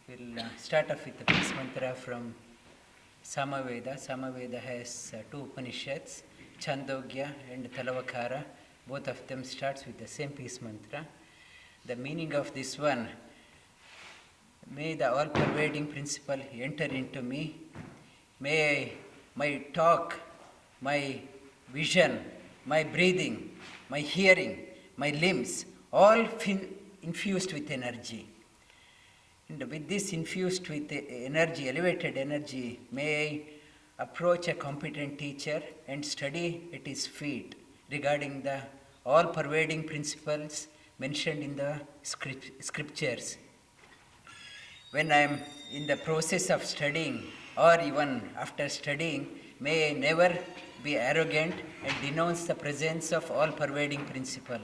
We'll start off with the peace mantra from Samaveda. Samaveda has two Upanishads, Chandogya and Talavakara. Both of them starts with the same peace mantra. The meaning of this one: may the all-pervading principle enter into me. May my talk, my vision, my breathing, my hearing, my limbs, all infused with energy. And with this infused with energy, elevated energy, may I approach a competent teacher and study at his feet regarding the all-pervading principles mentioned in the scriptures. When I am in the process of studying or even after studying, may I never be arrogant and denounce the presence of all-pervading principle.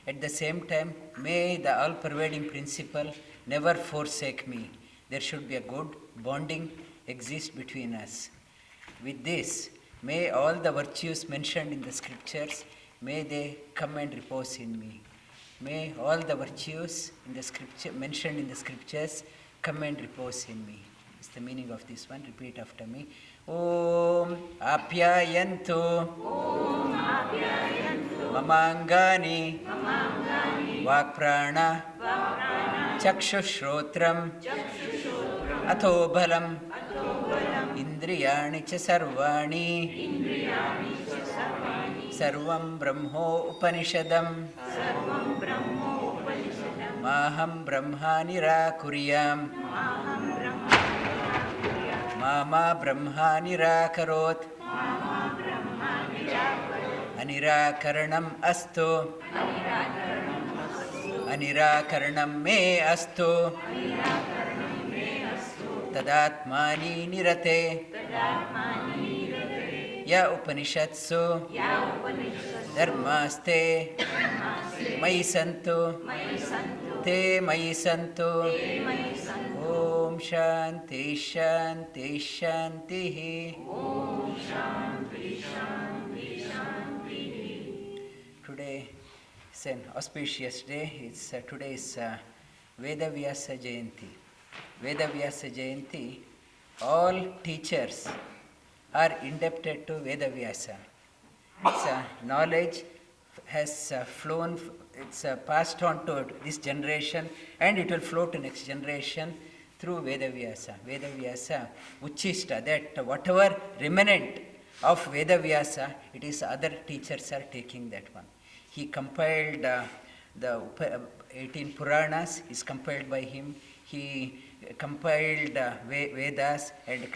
At the same time, may the all-pervading principle never forsake me. There should be a good bonding exist between us. With this, may all the virtues mentioned in the scriptures, may they come and repose in me. May all the virtues in the scripture mentioned in the scriptures come and repose in me. Is the meaning of this one. Repeat after me. Om Apyayantu. Om Apyayantu. Mamangani. Mamangani. Vakprana. Vakprana. Chakshushrotram. Chakshushrotram. Atho balam. Atho balam. Indriyani cha sarvani. Indriyani cha sarvani. Sarvam Brahmo Upanishadam. Sarvam Brahmo Upanishadam. Maham Brahma Nirakuriyam. Maham Brahma Nirakuriyam. Mama Brahma Nirakarot. Mama Brahma Nirakarot. Anirakaranam astu. Anirakaranam astu. Anirakaranam me astu. Anirakaranam me astu. Tadatmani nirate. Tadatmani nirate. Ya Upanishatsu. Ya Upanishatsu. Dharmaste. Dharmaste. Mayi santu. Mayi santu. Te mayi santu. Te mayi santu. Om Shanti Shanti Shanti. Om Shanti Shanti Shanti. Today is an auspicious day. Today is Vedavyasa Jayanti. Vedavyasa Jayanti. All teachers are indebted to Vedavyasa. Its knowledge has flown, it's passed on to this generation, and it will flow to next generation through Vedavyasa. Vedavyasa Uchishta, that whatever remnant of Vedavyasa, it is other teachers are taking that one. He compiled the 18 Puranas, is compiled by him. He compiled Vedas and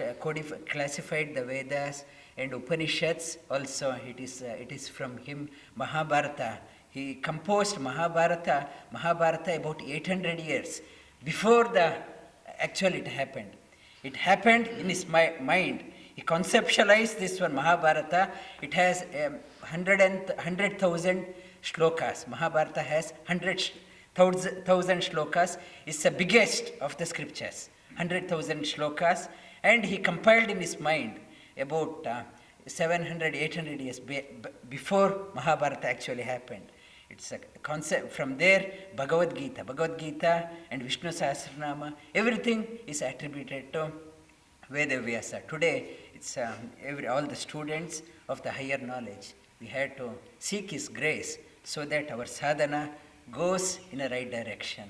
classified the Vedas, and Upanishads also, it is from him. Mahabharata, he composed Mahabharata about 800 years before it happened. It happened in his mind. He conceptualized this one, Mahabharata. It has 100,000 shlokas. Mahabharata has 100,000 shlokas. It's the biggest of the scriptures, 100,000 shlokas. And he compiled in his mind about 700, 800 years before Mahabharata actually happened. It's a concept. From there, Bhagavad Gita and Vishnu Sahasranama, everything is attributed to Vedavyasa. Today, it's all the students of the higher knowledge. We had to seek his grace so that our sadhana goes in a right direction.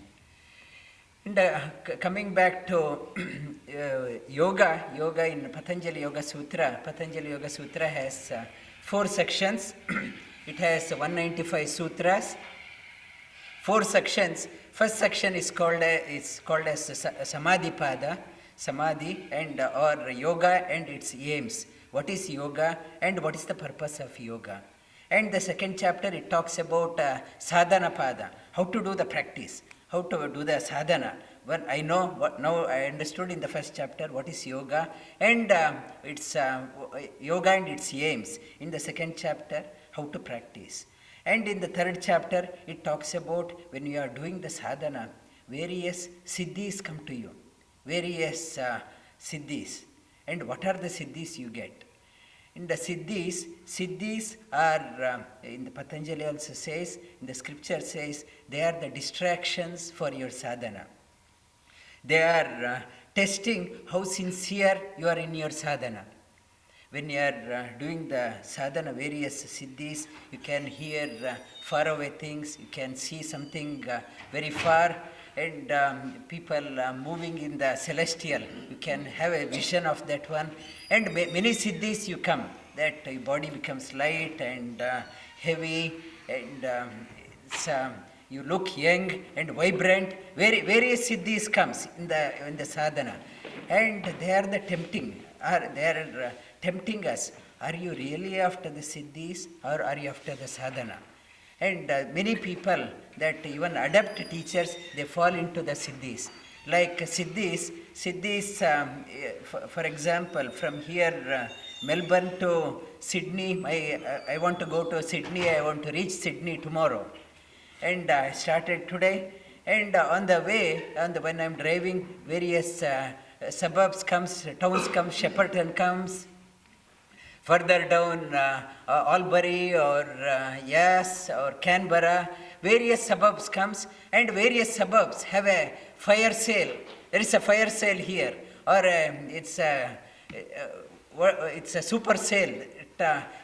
And coming back to yoga in Patanjali Yoga Sutra has 4 sections. It has 195 sutras, 4 sections. First section is called as Samadhi Pada, Samadhi and or yoga and its aims. What is yoga and what is the purpose of yoga? And the second chapter, it talks about Sadhana Pada, how to do the practice, how to do the sadhana. Well, I know now I understood in the first chapter what is yoga and its yoga and its aims. In the second chapter, how to practice. And in the third chapter, it talks about when you are doing the sadhana, various siddhis come to you. Various siddhis. And what are the siddhis you get? In the siddhis are, in the Patanjali also says, in the scripture says, they are the distractions for your sadhana. They are testing how sincere you are in your sadhana. When you are doing the sadhana, various siddhis, you can hear faraway things, you can see something very far, and people moving in the celestial, you can have a vision of that one. And many siddhis you come, that your body becomes light and heavy, and you look young and vibrant. Various siddhis comes in the sadhana, and they are the tempting, tempting us. Are you really after the siddhis, or are you after the sadhana? And many people that even adept teachers, they fall into the siddhis. Like siddhis, for example, from here, Melbourne to Sydney, I want to go to Sydney, I want to reach Sydney tomorrow. And I started today, and on the way, when I'm driving, various suburbs comes, towns comes, Shepparton comes, further down Albury or Yass or Canberra, various suburbs comes, and various suburbs have a fire sale. There is a fire sale here, or it's a super sale.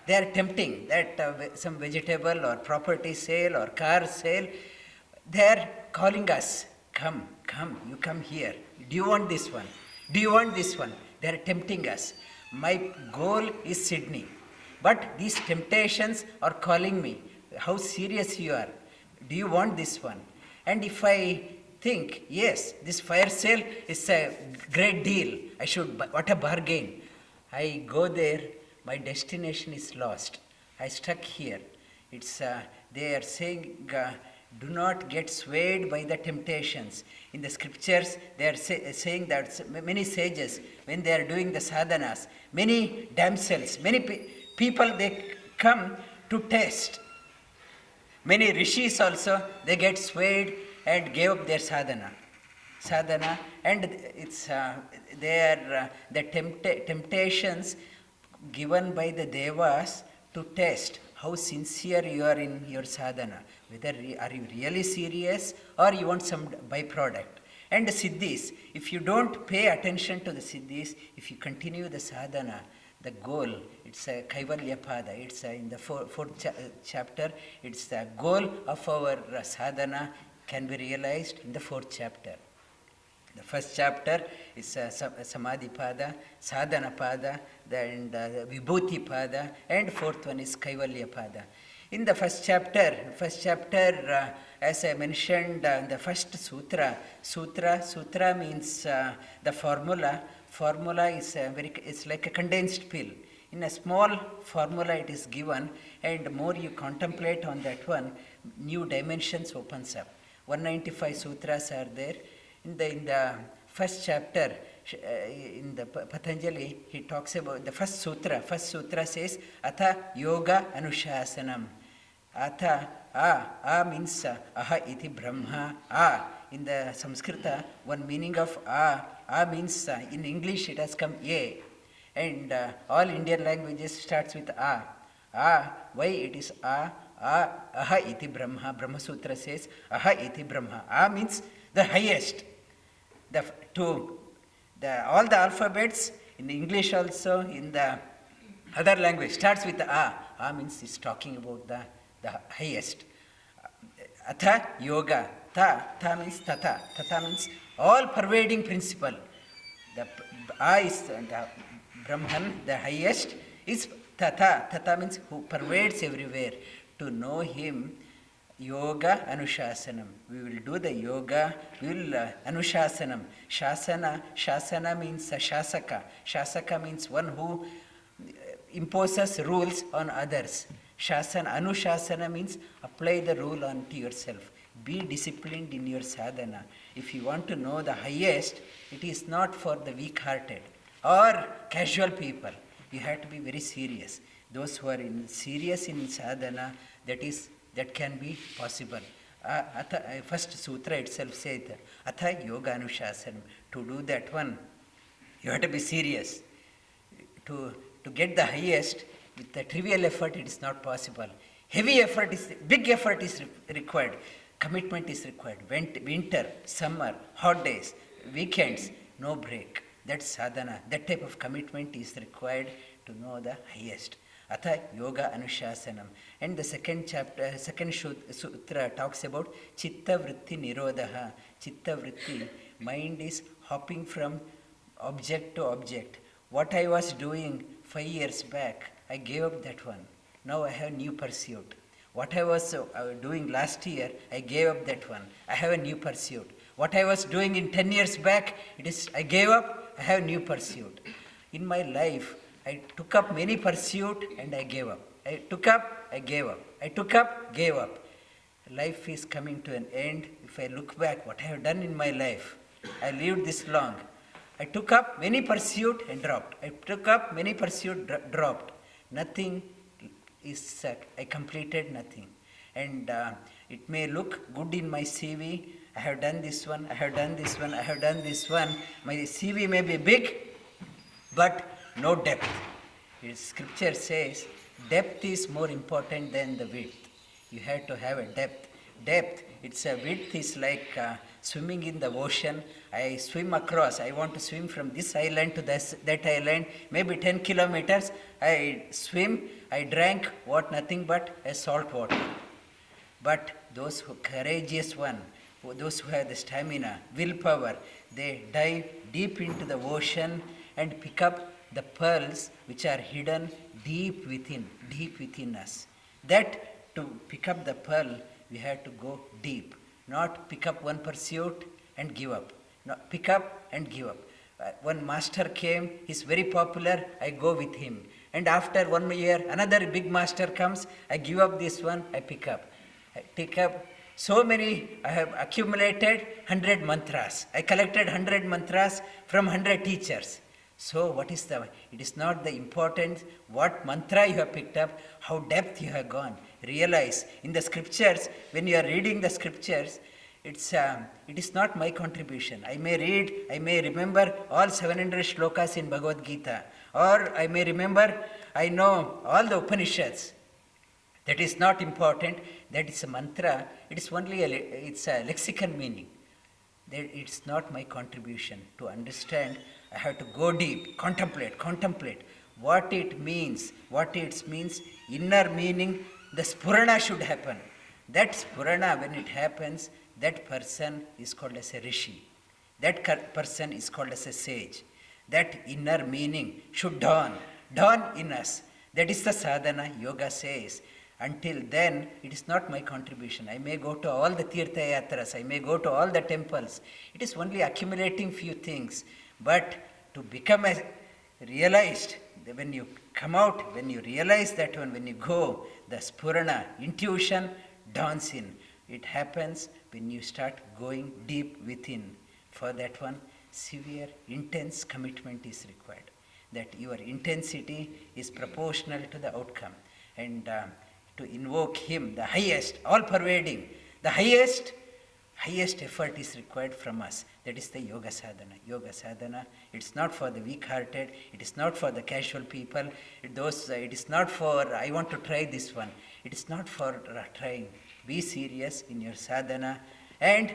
They are tempting that some vegetable or property sale or car sale. They are calling us, come, you come here. Do you want this one? Do you want this one? They are tempting us. My goal is Sydney, but these temptations are calling me. How serious you are? Do you want this one? And if I think, yes, this fire sale is a great deal, I should, what a bargain. I go there, my destination is lost. I stuck here. It's they are saying, do not get swayed by the temptations. In the scriptures, they are saying that many sages, when they are doing the sadhanas, many damsels, many people, they come to test. Many rishis also, they get swayed and gave up their sadhana, and it's they are the temptations given by the devas to test how sincere you are in your sadhana, whether are you really serious or you want some byproduct. And the siddhis, if you don't pay attention to the siddhis, if you continue the sadhana, the goal, it's a Kaivalya Pada, it's in the fourth chapter, it's the goal of our sadhana can be realized in the fourth chapter. The first chapter is Samadhi Pada, Sadhana Pada, and Vibhuti Pada, and fourth one is Kaivalya Pada. In the first chapter, as I mentioned, the first sutra means the formula. Formula is it's like a condensed pill. In a small formula it is given, and more you contemplate on that one, new dimensions opens up. 195 sutras are there. In the first chapter, in the Patanjali, he talks about the first sutra. First sutra says, Atha yoga Anushasanam. Atha, means aha iti brahma. In the Sanskrita, one meaning of means, in English it has come a. And all Indian languages starts with a. Why it is a? Aha iti brahma. Brahma Sutra says, aha iti brahma. Means the highest. All the alphabets in English also, in the other language, starts with the a. Means it's talking about the highest. Atha yoga. Ta means tata. Tata means all pervading principle. The a is the Brahman, the highest, is tata. Tata means who pervades everywhere. To know him, yoga Anushasanam. We will do the yoga, we will Anushasanam. Shasana means Shasaka. Shasaka means one who imposes rules on others. Anushasana means apply the rule onto yourself. Be disciplined in your sadhana. If you want to know the highest, it is not for the weak-hearted or casual people. You have to be very serious. Those who are serious in sadhana, that can be possible. First sutra itself says, Atha yoga Anushasanam. To do that one, you have to be serious. To get the highest, with the trivial effort, it is not possible. Big effort is required. Commitment is required. Winter, summer, hot days, weekends, no break. That's sadhana. That type of commitment is required to know the highest. Atha yoga Anushasanam. And the second chapter, second sutra talks about chitta vritti nirodha. Chitta vritti, mind is hopping from object to object. What I was doing 5 years back, I gave up that one. Now I have new pursuit. What I was doing last year, I gave up that one. I have a new pursuit. What I was doing in 10 years back, I gave up, I have new pursuit. In my life, I took up many pursuit and I gave up. I took up, I gave up. I took up, gave up. Life is coming to an end. If I look back, what I have done in my life, I lived this long. I took up many pursuit and dropped. I took up many pursuit, dropped. Nothing is, I completed nothing. And it may look good in my CV. I have done this one, I have done this one, I have done this one. My CV may be big, but no depth. Scripture says depth is more important than the width. You have to have a depth. Depth, it's a width is like swimming in the ocean. I swim across. I want to swim from this island to that island, maybe 10 kilometers. I swim, I drank nothing but a salt water. But those who courageous one, those who have the stamina, willpower, they dive deep into the ocean and pick up the pearls which are hidden deep within us. That to pick up the pearl, we have to go deep, not pick up one pursuit and give up. Not pick up and give up. One master came, he's very popular, I go with him. And after 1 year, another big master comes, I give up this one, I pick up. I pick up so many, I have accumulated 100 mantras. I collected 100 mantras from 100 teachers. So what is it is not the importance what mantra you have picked up, how depth you have gone. Realize in the scriptures, when you are reading the scriptures, it is not my contribution. I may remember all 700 shlokas in Bhagavad Gita, or I know all the Upanishads. That is not important. That is a mantra. It is only it's a lexicon meaning. It's not my contribution. To understand, I have to go deep, contemplate what it means, inner meaning, the spurana should happen. That spurana, when it happens, that person is called as a rishi. That person is called as a sage. That inner meaning should dawn in us. That is the sadhana, yoga says. Until then, it is not my contribution. I may go to all the tirtha yatras, I may go to all the temples. It is only accumulating few things. But to become realized, when you come out, when you realize that one, when you go, the spurana, intuition dawns in. It happens when you start going deep within. For that one, severe, intense commitment is required. That your intensity is proportional to the outcome. And to invoke him, the highest, all-pervading, the highest effort is required from us. That is the yoga sadhana. Yoga sadhana, it's not for the weak-hearted, it is not for the casual people, it is not for, I want to try this one. It is not for trying. Be serious in your sadhana and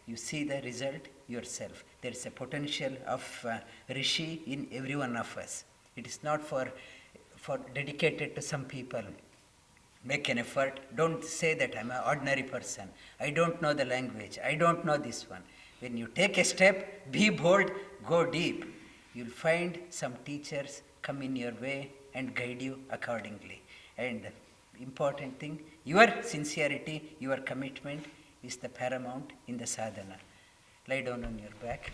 you see the result yourself. There is a potential of rishi in every one of us. It is not for dedicated to some people. Make an effort. Don't say that I'm an ordinary person. I don't know the language. I don't know this one. When you take a step, be bold, go deep. You'll find some teachers come in your way and guide you accordingly. And the important thing, your sincerity, your commitment is the paramount in the sadhana. Lie down on your back.